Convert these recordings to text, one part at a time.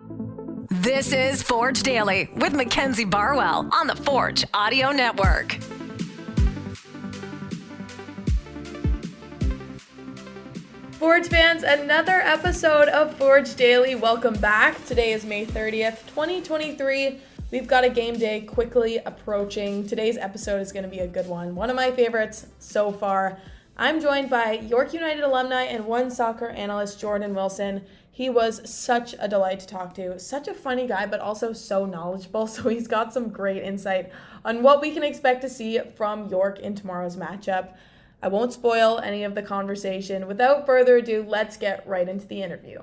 This is Forge Daily with Mackenzie Barwell on the Forge Audio Network. Forge fans, another episode of Forge Daily. Welcome back. Today is May 30th, 2023. We've got a game day quickly approaching. Today's episode is going to be a good one of my favorites so far. I'm joined by York United Alumni and OneSoccer analyst Jordan Wilson. He was such a delight to talk to, such a funny guy, but also so knowledgeable. So he's got some great insight on what we can expect to see from York in tomorrow's matchup. I won't spoil any of the conversation. Without further ado, let's get right into the interview.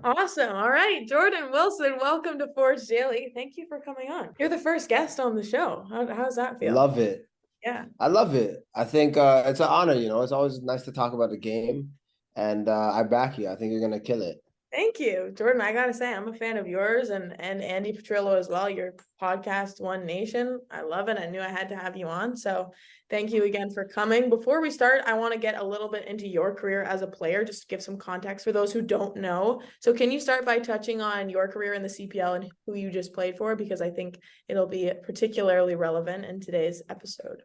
Awesome. All right, Jordan Wilson, welcome to Forge Daily. Thank you for coming on. You're the first guest on the show. How does that feel? Love it. Yeah. I love it. I think it's an honor, it's always nice to talk about the game. And I back you. I think you're going to kill it. Thank you, Jordan. I got to say, I'm a fan of yours and Andy Petrillo as well. Your podcast, One Nation. I love it. I knew I had to have you on. So thank you again for coming. Before we start, I want to get a little bit into your career as a player, just to give some context for those who don't know. So can you start by touching on your career in the CPL and who you just played for? Because I think it'll be particularly relevant in today's episode.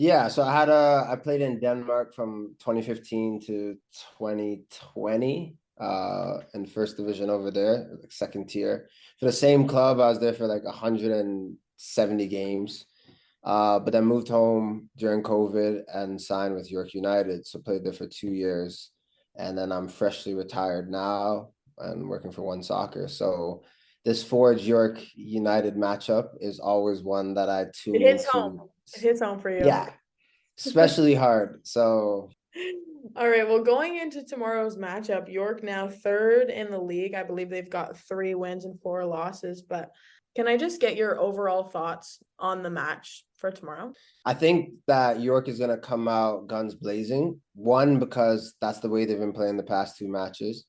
Yeah, so I played in Denmark from 2015 to 2020 in first division over there, like second tier. For the same club, I was there for like 170 games. But then moved home during COVID and signed with York United. So played there for 2 years. And then I'm freshly retired now and working for OneSoccer. So this Forge York United matchup is always one that I tune into. It hits home for you. Yeah, especially hard. So, all right. Well, going into tomorrow's matchup, York now third in the league. I believe they've got 3 wins and 4 losses. But can I just get your overall thoughts on the match for tomorrow? I think that York is going to come out guns blazing. 1, because that's the way they've been playing the past 2 matches.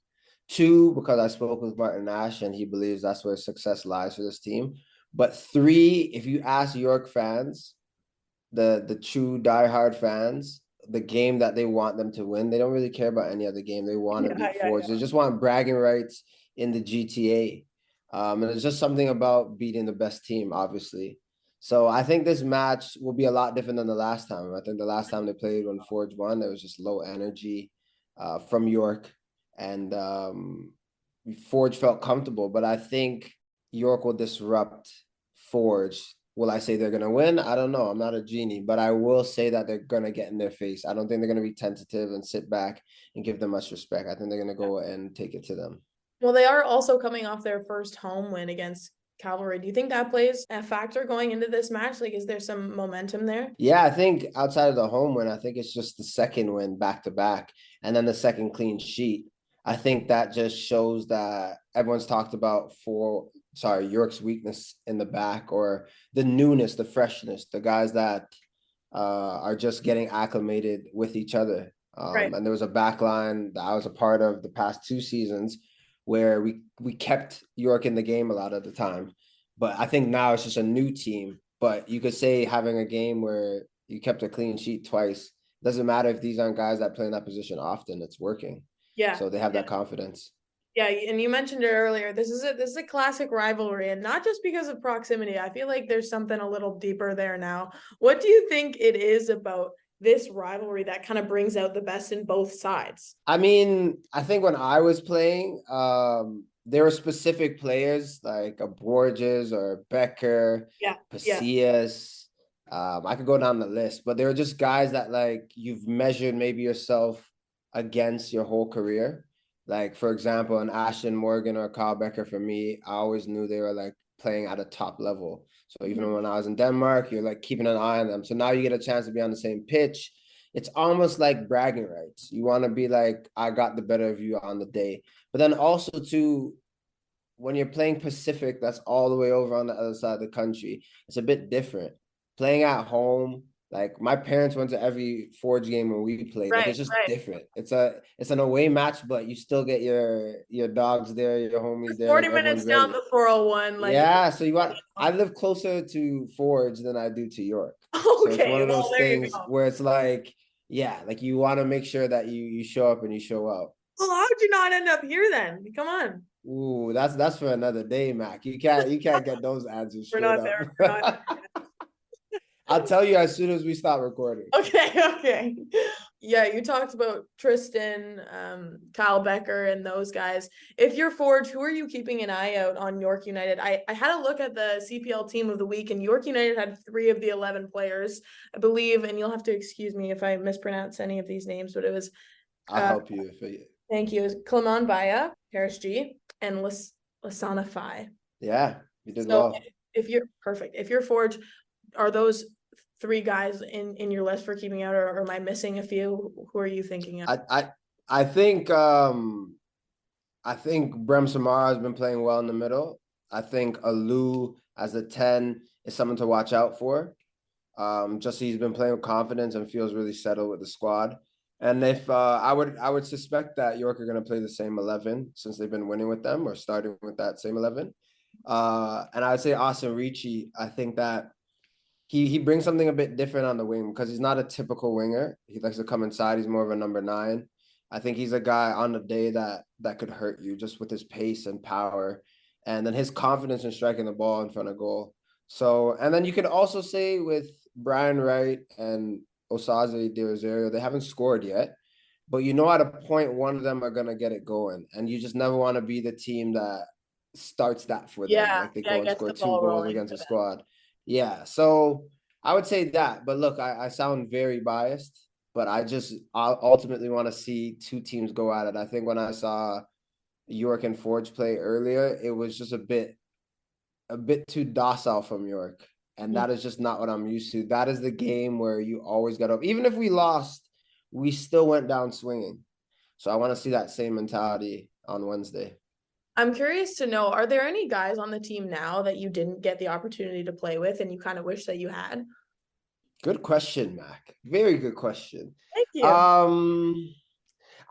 2, because I spoke with Martin Nash and he believes that's where success lies for this team. But 3, if you ask York fans, the true diehard fans, the game that they want them to win, they don't really care about any other game. They want to beat Forge. They just want bragging rights in the GTA. And it's just something about beating the best team, obviously. So I think this match will be a lot different than the last time. I think the last time they played when Forge won, there was just low energy from York. And Forge felt comfortable. But I think York will disrupt Forge. Will I say they're going to win? I don't know. I'm not a genie, but I will say that they're going to get in their face. I don't think they're going to be tentative and sit back and give them much respect. I think they're going to go and take it to them. Well, they are also coming off their first home win against Cavalry. Do you think that plays a factor going into this match? Like, is there some momentum there? Yeah, I think outside of the home win, I think it's just the second win back to back and then the second clean sheet. I think that just shows that everyone's talked about York's weakness in the back, or the newness, the freshness, the guys that are just getting acclimated with each other. Right. And there was a back line that I was a part of the past 2 seasons where we kept York in the game a lot of the time. But I think now it's just a new team. But you could say having a game where you kept a clean sheet twice, doesn't matter if these aren't guys that play in that position often, it's working. Yeah. So they have that confidence. Yeah, and you mentioned it earlier. This is a classic rivalry, and not just because of proximity. I feel like there's something a little deeper there now. What do you think it is about this rivalry that kind of brings out the best in both sides? I mean, I think when I was playing, there were specific players like a Borges or a Becker, Pasillas. I could go down the list, but they were just guys that like you've measured maybe yourself against your whole career. Like, for example, an Ashton Morgan or Kyle Becker, for me, I always knew they were like playing at a top level. So even when I was in Denmark, you're like keeping an eye on them. So now you get a chance to be on the same pitch. It's almost like bragging rights. You want to be like, I got the better of you on the day. But then also too, when you're playing Pacific, that's all the way over on the other side of the country. It's a bit different. Playing at home, like my parents went to every Forge game when we played. Like, it's just different. It's an away match, but you still get your dogs there, your homies there. 40 minutes down the 401. Like, yeah, so I live closer to Forge than I do to York. Okay, so it's one of those things where it's like, yeah, like you want to make sure that you show up and you show out. Well, how'd you not end up here then? Come on. Ooh, that's for another day, Mac. You can't get those answers We're straight not up. there. We're not. I'll tell you as soon as we stop recording. Okay, okay. Yeah, you talked about Tristan, Kyle Becker, and those guys. If you're Forge, who are you keeping an eye out on York United? I had a look at the CPL team of the week, and York United had 3 of the 11 players, I believe, and you'll have to excuse me if I mispronounce any of these names, but it was, I'll help you if thank you, it was Clement Baya, Paris G, and Lasana Fai. yeah, you did So well. if you're perfect, if you're Forge, are those 3 guys in your list for keeping out, or am I missing a few? Who are you thinking of? I think I think Brem Samara has been playing well in the middle. I think Alou as a 10 is something to watch out for. Just he's been playing with confidence and feels really settled with the squad. And if I would suspect that York are going to play the same 11 since they've been winning with them or starting with that same 11. And I would say Austin Ricci, I think that he brings something a bit different on the wing because he's not a typical winger. He likes to come inside. He's more of a number 9. I think he's a guy on the day that could hurt you just with his pace and power, and then his confidence in striking the ball in front of goal. So, and then you could also say with Brian Wright and Osaze De Rosario, they haven't scored yet, but you know at a point one of them are gonna get it going, and you just never want to be the team that starts that for them. Yeah, Like they yeah, go and gets score the 2 ball goals rolling against for a them. squad. Yeah, so I would say that. But look, I sound very biased, but I ultimately want to see 2 teams go at it. I think when I saw York and Forge play earlier, it was just a bit too docile from York. And that is just not what I'm used to. That is the game where you always got up. Even if we lost, we still went down swinging. So I want to see that same mentality on Wednesday. I'm curious to know, are there any guys on the team now that you didn't get the opportunity to play with and you kind of wish that you had? Good question, Mac. Very good question. Thank you. Um,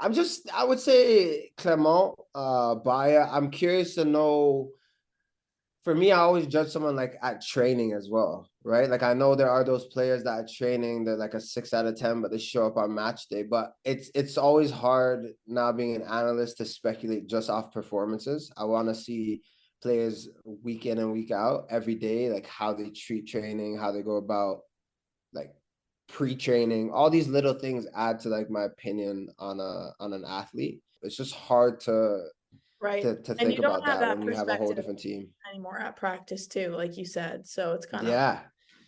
I would say Clement, Baya. I'm curious to know. For me, I always judge someone like at training as well, right? Like I know there are those players that are training, they're like a 6 out of 10, but they show up on match day. But it's always hard now being an analyst to speculate just off performances. I want to see players week in and week out, every day, like how they treat training, how they go about like pre-training. All these little things add to like my opinion on an athlete. It's just hard to Right. to And think you don't about have that that when you have a whole perspective different team. anymore at practice too, like you said. So it's kind of, Yeah.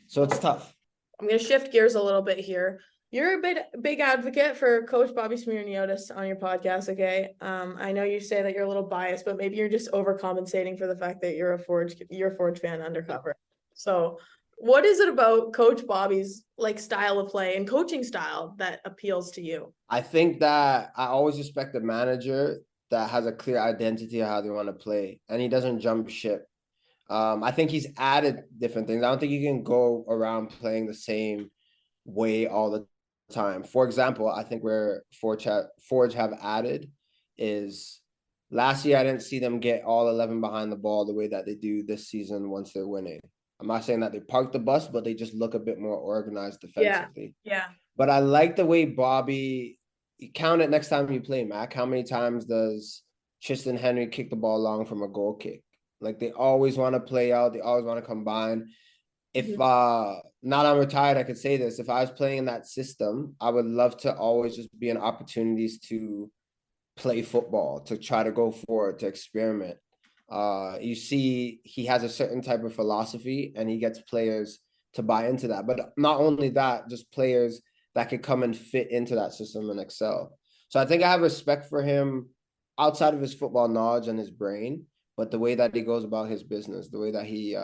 So it's tough. I'm going to shift gears a little bit here. You're a big advocate for Coach Bobby Smirniotis on your podcast, okay? I know you say that you're a little biased, but maybe you're just overcompensating for the fact that you're a Forge fan undercover. So, what is it about Coach Bobby's like style of play and coaching style that appeals to you? I think that I always respect the manager that has a clear identity of how they want to play and he doesn't jump ship. I think he's added different things. I don't think you can go around playing the same way all the time. For example, I think where Forge have added is last year I didn't see them get all 11 behind the ball the way that they do this season once they're winning. I'm not saying that they parked the bus, but they just look a bit more organized Yeah. defensively. Yeah. But I like the way Bobby, count it next time you play, Mac. How many times does Tristan Henry kick the ball long from a goal kick? Like they always want to play out, they always want to combine. If not I'm retired, I could say this. If I was playing in that system, I would love to always just be in opportunities to play football, to try to go forward, to experiment. You see, he has a certain type of philosophy and he gets players to buy into that. But not only that, just players that could come and fit into that system and excel. So I think I have respect for him outside of his football knowledge and his brain, but the way that he goes about his business, the way that he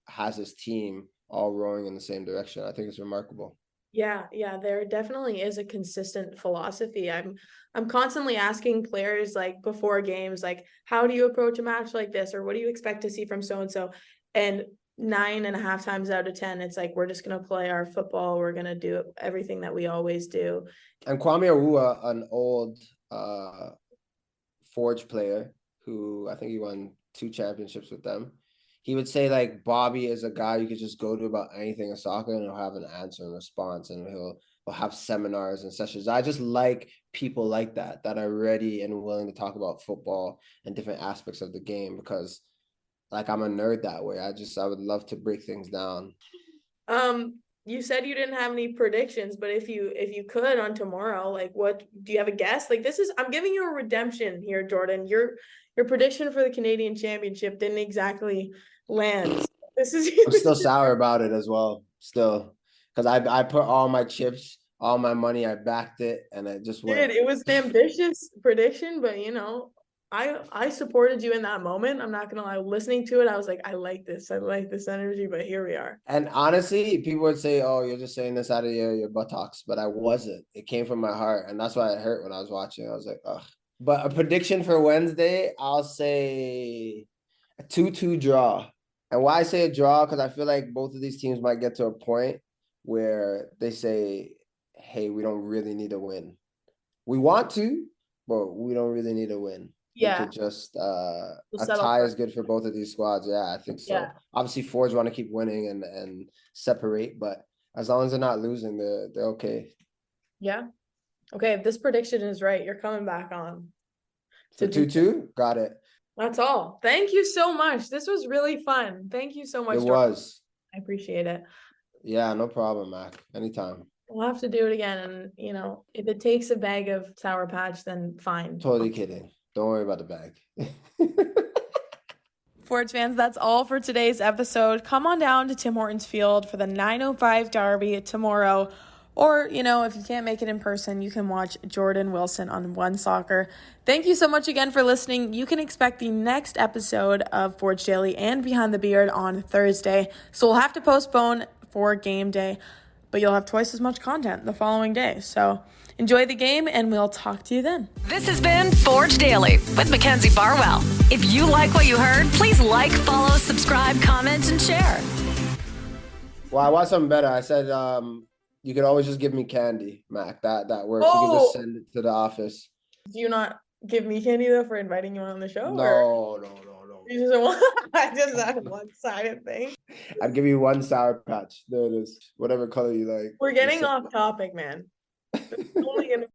has his team all rowing in the same direction, I think it's remarkable. Yeah, yeah, there definitely is a consistent philosophy. I'm constantly asking players like before games, like, how do you approach a match like this? Or what do you expect to see from so and so? And 9.5 times out of 10, it's like we're just gonna play our football, we're gonna do everything that we always do. And Kwame Arua, an old Forge player who I think he won 2 championships with them. he would say like Bobby is a guy you could just go to about anything in soccer and he'll have an answer and response, and he'll have seminars and sessions. I just like people like that are ready and willing to talk about football and different aspects of the game, because like I'm a nerd that way. I would love to break things down. You said you didn't have any predictions, but if you could on tomorrow, like what do you have a guess? Like I'm giving you a redemption here, Jordan. Your prediction for the Canadian Championship didn't exactly land. This is I'm still sour about it as well, still, because I put all my chips, all my money, I backed it, and it just went. It was an ambitious prediction, but I supported you in that moment. I'm not gonna lie. Listening to it, I was like, I like this energy, but here we are. And honestly, people would say, "Oh, you're just saying this out of your buttocks," but I wasn't. It came from my heart, and that's why it hurt when I was watching. I was like, "Ugh." But a prediction for Wednesday, I'll say a 2-2 draw. And why I say a draw, because I feel like both of these teams might get to a point where they say, "Hey, we don't really need a win. We want to, but we don't really need a win." We could just a tie is good for both of these squads. Yeah, I think so. Yeah. Obviously, Fords want to keep winning and separate, but as long as they're not losing, they're okay. Yeah. Okay, if this prediction is right, you're coming back on. So 2-2, got it. That's all. Thank you so much. This was really fun. Thank you so much. It was. I appreciate it. Yeah, no problem, Mac. Anytime. We'll have to do it again, and if it takes a bag of Sour Patch, then fine. Totally kidding. Don't worry about the bag. Forge fans, that's all for today's episode. Come on down to Tim Hortons Field for the 9:05 derby tomorrow. Or, if you can't make it in person, you can watch Jordan Wilson on OneSoccer. Thank you so much again for listening. You can expect the next episode of Forge Daily and Behind the Beard on Thursday. So we'll have to postpone for game day, but you'll have twice as much content the following day. So enjoy the game, and we'll talk to you then. This has been Forge Daily with Mackenzie Barwell. If you like what you heard, please like, follow, subscribe, comment, and share. Well, I want something better. I said, you could always just give me candy, Mac. That works. You can just send it to the office. Do you not give me candy though for inviting you on the show? No. You just want I just had a one-sided thing. I'd give you one Sour Patch. There it is. Whatever color you like. We're getting off topic, man. It's only gonna